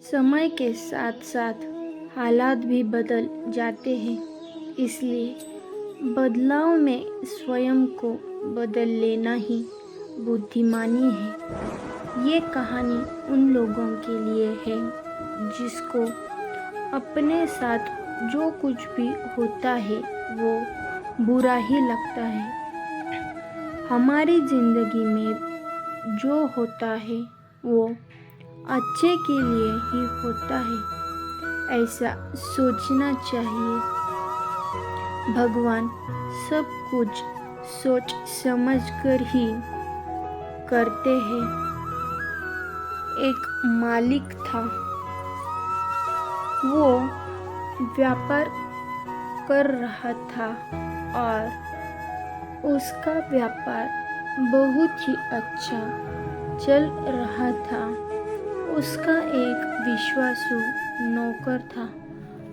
समय के साथ साथ हालात भी बदल जाते हैं, इसलिए बदलाव में स्वयं को बदल लेना ही बुद्धिमानी है। ये कहानी उन लोगों के लिए है जिसको अपने साथ जो कुछ भी होता है वो बुरा ही लगता है। हमारी ज़िंदगी में जो होता है वो अच्छे के लिए ही होता है, ऐसा सोचना चाहिए। भगवान सब कुछ सोच समझ कर ही करते हैं। एक मालिक था, वो व्यापार कर रहा था और उसका व्यापार बहुत ही अच्छा चल रहा था। उसका एक विश्वासु नौकर था।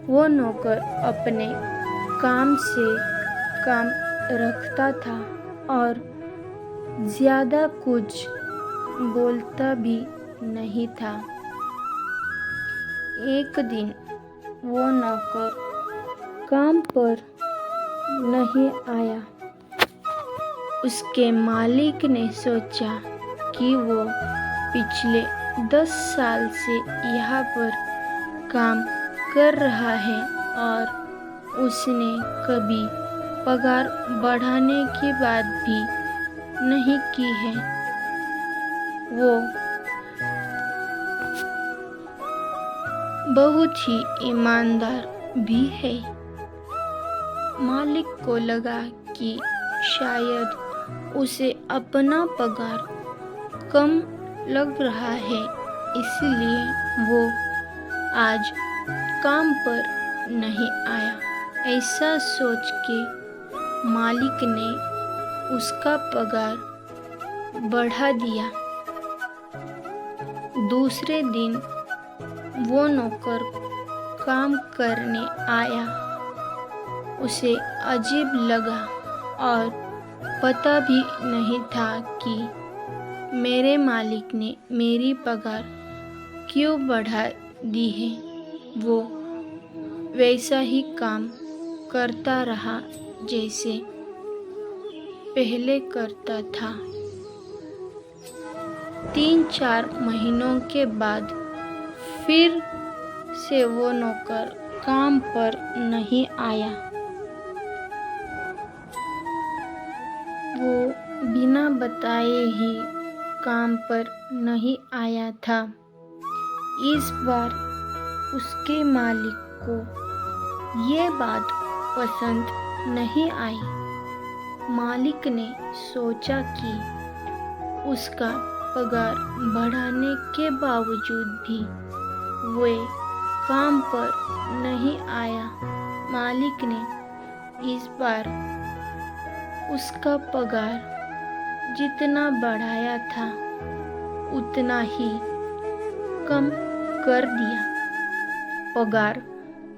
वो नौकर अपने काम से काम रखता था और ज़्यादा कुछ बोलता भी नहीं था। एक दिन वो नौकर काम पर नहीं आया। उसके मालिक ने सोचा कि वो पिछले 10 साल से यहाँ पर काम कर रहा है और उसने कभी पगार बढ़ाने की बात भी नहीं की है। वो बहुत ही ईमानदार भी है। मालिक को लगा कि शायद उसे अपना पगार कम लग रहा है, इसलिए वो आज काम पर नहीं आया। ऐसा सोच के मालिक ने उसका पगार बढ़ा दिया। दूसरे दिन वो नौकर काम करने आया। उसे अजीब लगा और पता भी नहीं था कि मेरे मालिक ने मेरी पगार क्यों बढ़ा दी है। वो वैसा ही काम करता रहा जैसे पहले करता था। 3-4 महीनों के बाद फिर से वो नौकर काम पर नहीं आया। वो बिना बताए ही काम पर नहीं आया था। इस बार उसके मालिक को ये बात पसंद नहीं आई। मालिक ने सोचा कि उसका पगार बढ़ाने के बावजूद भी वे काम पर नहीं आया। मालिक ने इस बार उसका पगार जितना बढ़ाया था उतना ही कम कर दिया। पगार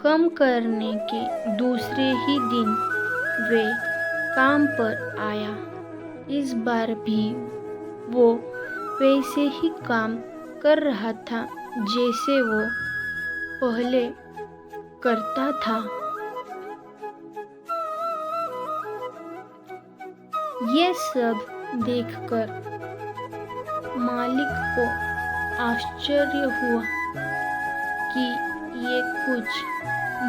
कम करने के दूसरे ही दिन वे काम पर आया। इस बार भी वो वैसे ही काम कर रहा था जैसे वो पहले करता था। ये सब देखकर मालिक को आश्चर्य हुआ कि ये कुछ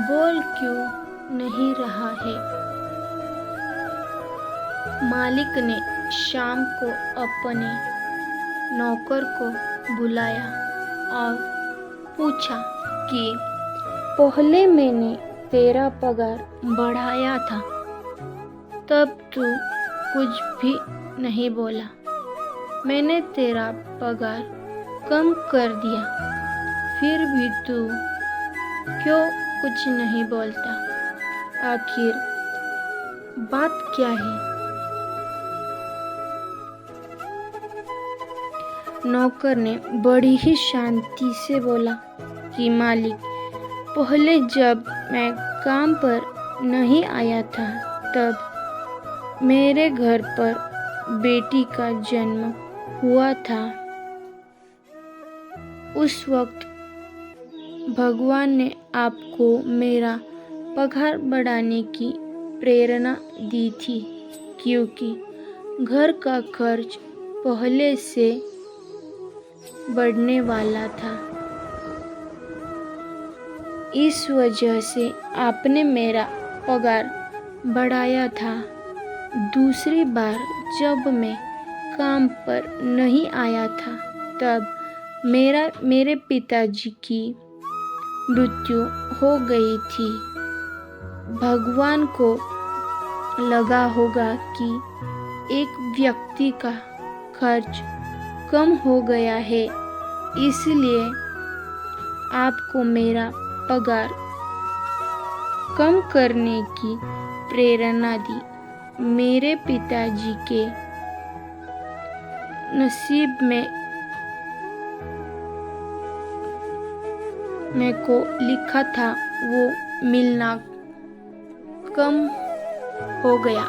बोल क्यों नहीं रहा है। मालिक ने शाम को अपने नौकर को बुलाया और पूछा कि पहले मैंने तेरा पगार बढ़ाया था, तब तू कुछ भी नहीं बोला। मैंने तेरा पगार कम कर दिया, फिर भी तू क्यों कुछ नहीं बोलता? आखिर बात क्या है? नौकर ने बड़ी ही शांति से बोला कि मालिक, पहले जब मैं काम पर नहीं आया था तब मेरे घर पर बेटी का जन्म हुआ था। उस वक्त भगवान ने आपको मेरा पगार बढ़ाने की प्रेरणा दी थी क्योंकि घर का खर्च पहले से बढ़ने वाला था। इस वजह से आपने मेरा पगार बढ़ाया था। दूसरी बार जब मैं काम पर नहीं आया था तब मेरे पिताजी की मृत्यु हो गई थी। भगवान को लगा होगा कि एक व्यक्ति का खर्च कम हो गया है, इसलिए आपको मेरा पगार कम करने की प्रेरणा दी। मेरे पिताजी के नसीब में मेरे को लिखा था वो मिलना कम हो गया।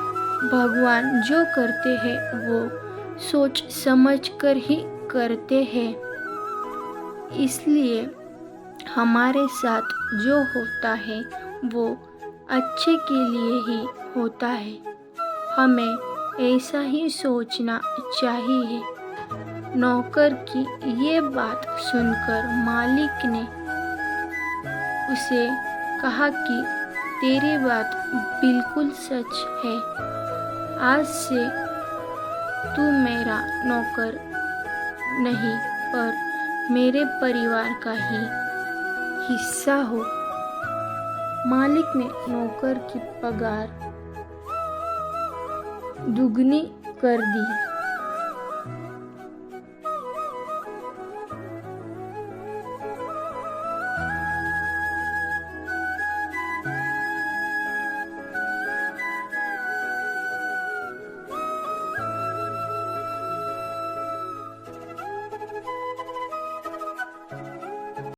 भगवान जो करते हैं वो सोच समझ कर ही करते हैं, इसलिए हमारे साथ जो होता है वो अच्छे के लिए ही होता है। हमें ऐसा ही सोचना चाहिए। नौकर की ये बात सुनकर मालिक ने उसे कहा कि तेरी बात बिल्कुल सच है। आज से तू मेरा नौकर नहीं पर मेरे परिवार का ही हिस्सा हो। मालिक ने नौकर की पगार दुगनी कर दी।